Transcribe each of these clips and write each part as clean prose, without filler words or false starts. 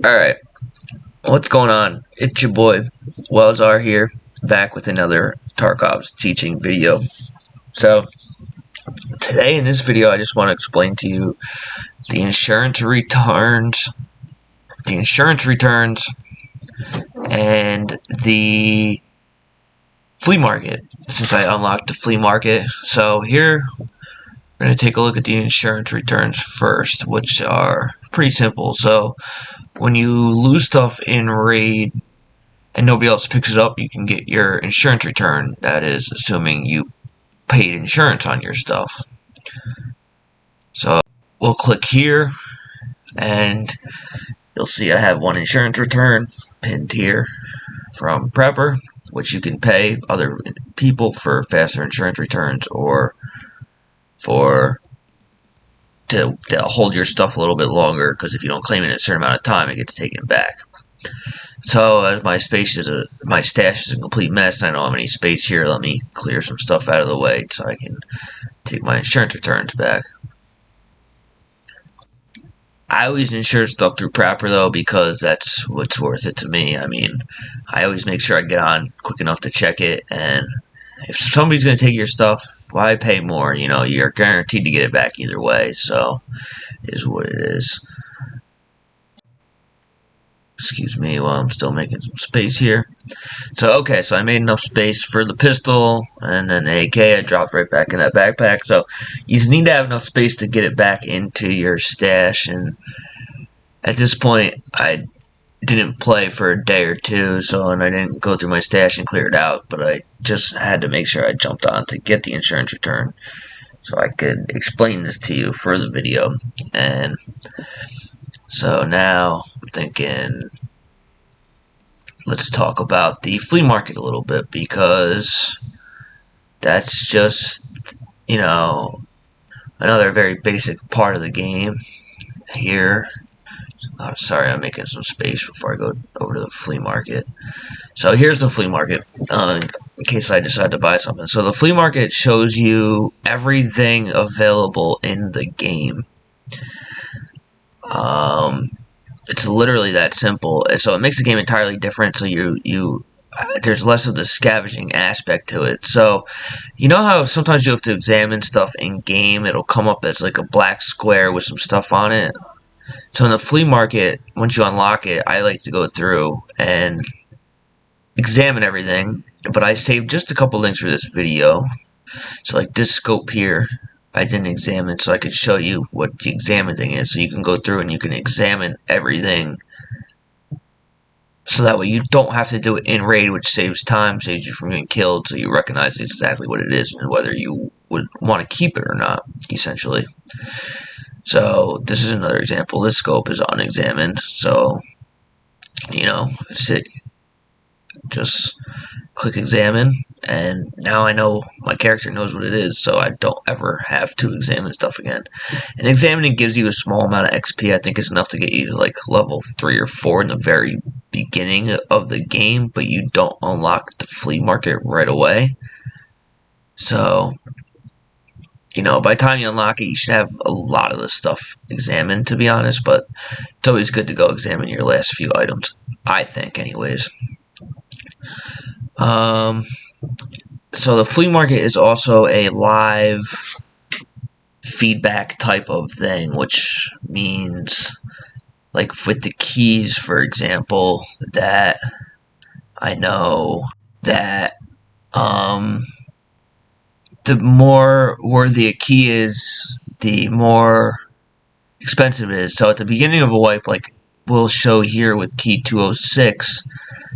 Alright, what's going on? It's your boy, WellsR here, back with another Tarkov's teaching video. So, today in this video I just want to explain to you the insurance returns, and the flea market, since I unlocked the flea market. So here, we're going to take a look at the insurance returns first, which are pretty simple. So, when you lose stuff in raid and nobody else picks it up, you can get your insurance return. That is assuming you paid insurance on your stuff. So we'll click here and you'll see I have one insurance return pinned here from Prepper, which you can pay other people for faster insurance returns or to hold your stuff a little bit longer, because if you don't claim it in a certain amount of time, it gets taken back. So as my stash is a complete mess, and I don't have any space here, let me clear some stuff out of the way so I can take my insurance returns back. I always insure stuff through Prepper though, because that's what's worth it to me. I mean, I always make sure I get on quick enough to check it, and if somebody's going to take your stuff, why pay more? You know, you're guaranteed to get it back either way, so it is what it is. Excuse me while I'm still making some space here. So, okay, so I made enough space for the pistol, and then the AK I dropped right back in that backpack. So, you need to have enough space to get it back into your stash, and at this point, I didn't play for a day or two, and I didn't go through my stash and clear it out, but I just had to make sure I jumped on to get the insurance return so I could explain this to you for the video. And so now I'm thinking, let's talk about the flea market a little bit, because that's just, you know, another very basic part of the game here. Oh, sorry, I'm making some space before I go over to the flea market. So here's the flea market, in case I decide to buy something. So the flea market shows you everything available in the game. It's literally that simple. So it makes the game entirely different. So there's less of the scavenging aspect to it. So you know how sometimes you have to examine stuff in game? It'll come up as like a black square with some stuff on it. So in the flea market, once you unlock it, I like to go through and examine everything, but I saved just a couple links for this video. So like this scope here, I didn't examine, so I could show you what the examine thing is. So you can go through and you can examine everything, so that way you don't have to do it in raid, which saves time, saves you from getting killed, so you recognize exactly what it is and whether you would want to keep it or not, essentially. So this is another example. This scope is unexamined, so you know, just click examine, and now I know my character knows what it is, so I don't ever have to examine stuff again. And examining gives you a small amount of XP. I think it's enough to get you to like level 3 or 4 in the very beginning of the game, but you don't unlock the flea market right away. So, you know, by the time you unlock it, you should have a lot of this stuff examined, to be honest, but it's always good to go examine your last few items, I think, anyways. So the flea market is also a live feedback type of thing, which means, like with the keys, for example, that I know that, the more worthy a key is, the more expensive it is. So at the beginning of a wipe, like we'll show here with key 206,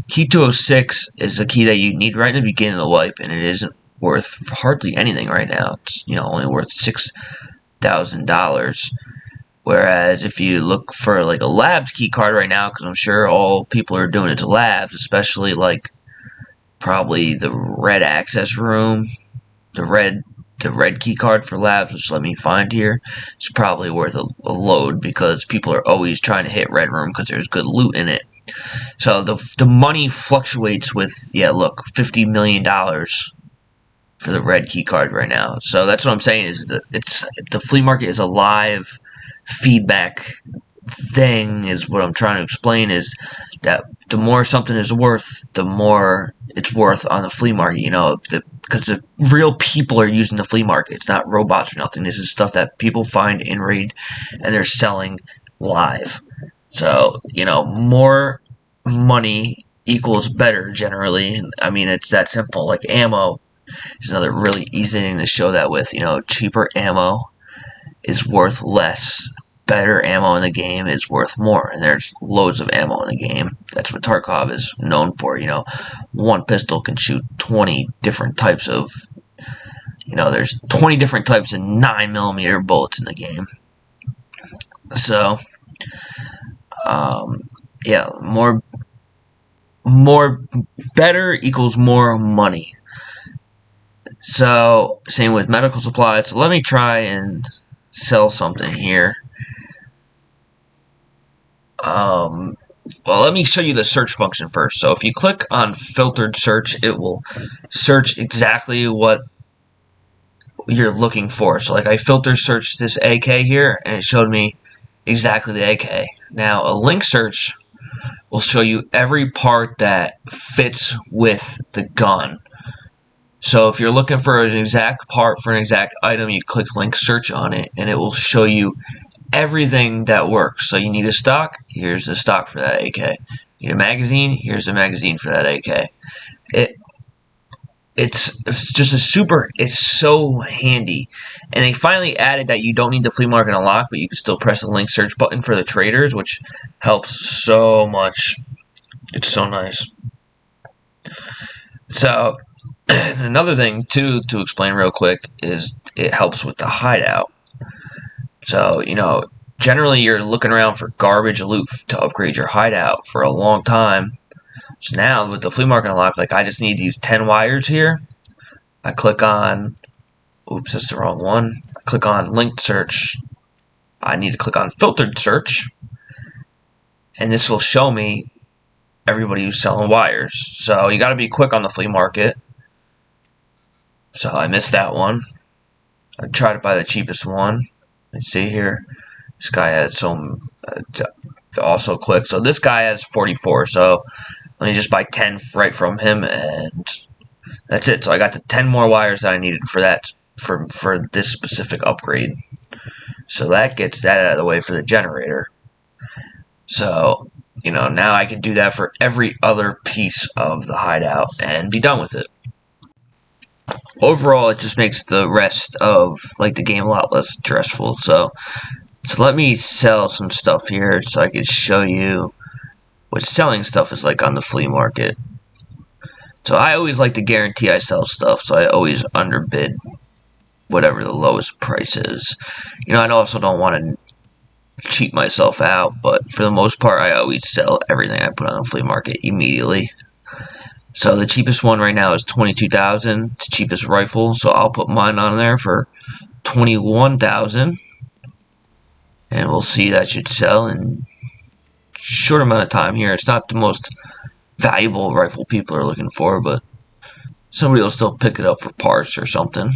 key 206 is a key that you need right in the beginning of the wipe, and it isn't worth hardly anything right now. It's, you know, only worth $6,000. Whereas if you look for like a labs key card right now, because I'm sure all people are doing it to labs, especially like probably the red access room, the red key card for labs, which let me find here, it's probably worth a load, because people are always trying to hit red room because there's good loot in it. So the money fluctuates with, yeah, look, $50 million for the red key card right now. So that's what I'm saying, is that the flea market is a live feedback thing is what I'm trying to explain is that the more something is worth, the more it's worth on the flea market. Because the real people are using the flea market. It's not robots or nothing. This is stuff that people find in raid and they're selling live. So more money equals better generally. I mean, it's that simple. Like ammo is another really easy thing to show that with. Cheaper ammo is worth less. Better ammo in the game is worth more, and there's loads of ammo in the game. That's what Tarkov is known for. One pistol can shoot 20 different types of. There's 20 different types of 9mm bullets in the game. So, yeah, more better equals more money. So, same with medical supplies. So let me try and sell something here. Well, let me show you the search function first. So if you click on filtered search, it will search exactly what you're looking for. So like I filter searched this AK here, and it showed me exactly the AK. Now a link search will show you every part that fits with the gun. So if you're looking for an exact part for an exact item, you click link search on it, and it will show you everything that works. So you need a stock, here's the stock for that AK. You need a magazine, here's the magazine for that AK. It's just it's so handy. And they finally added that you don't need the flea market unlock, but you can still press the link search button for the traders, which helps so much. It's so nice. So another thing too to explain real quick is it helps with the hideout. So, generally you're looking around for garbage loot to upgrade your hideout for a long time. So now with the flea market unlock, like I just need these 10 wires here. I click on, oops, that's the wrong one. I click on linked search. I need to click on filtered search. And this will show me everybody who's selling wires. So you got to be quick on the flea market. So I missed that one. I tried to buy the cheapest one. Let's see here. This guy had some also quick. So this guy has 44. So let me just buy 10 right from him, and that's it. So I got the 10 more wires that I needed for that for this specific upgrade. So that gets that out of the way for the generator. So now I can do that for every other piece of the hideout and be done with it. Overall, it just makes the rest of the game a lot less stressful. So let me sell some stuff here so I can show you what selling stuff is like on the flea market. So I always like to guarantee I sell stuff, so I always underbid whatever the lowest price is. I also don't want to cheat myself out, but for the most part, I always sell everything I put on the flea market immediately. So the cheapest one right now is $22,000. It's the cheapest rifle, so I'll put mine on there for $21,000. And we'll see that should sell in a short amount of time here. It's not the most valuable rifle people are looking for, but somebody will still pick it up for parts or something.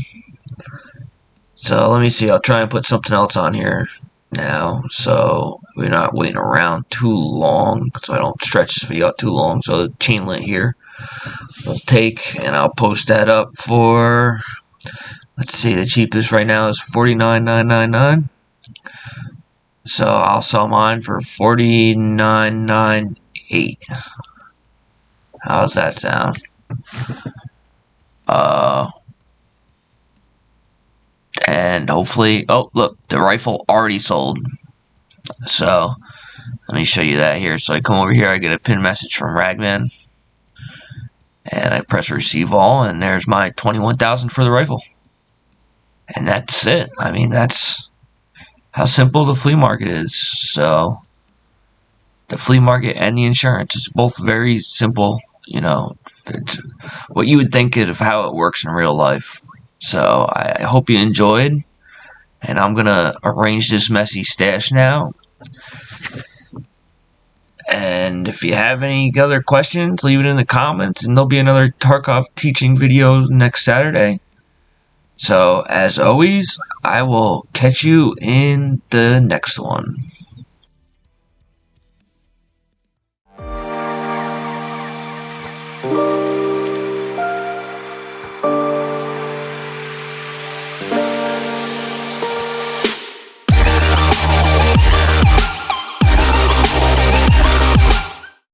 So let me see. I'll try and put something else on here now, so we're not waiting around too long, so I don't stretch this video out too long. So the chain link here will take, and I'll post that up for, let's see, the cheapest right now is $49,999. So I'll sell mine for $49,998. How's that sound? And hopefully, oh look, the rifle already sold. So let me show you that here. So I come over here, I get a pin message from Ragman, and I press receive all, and there's my $21,000 for the rifle. And that's it. I mean, that's how simple the flea market is. So the flea market and the insurance is both very simple. It's what you would think of how it works in real life. So I hope you enjoyed, and I'm gonna arrange this messy stash now. And if you have any other questions, leave it in the comments, and there'll be another Tarkov teaching video next Saturday. So as always, I will catch you in the next one.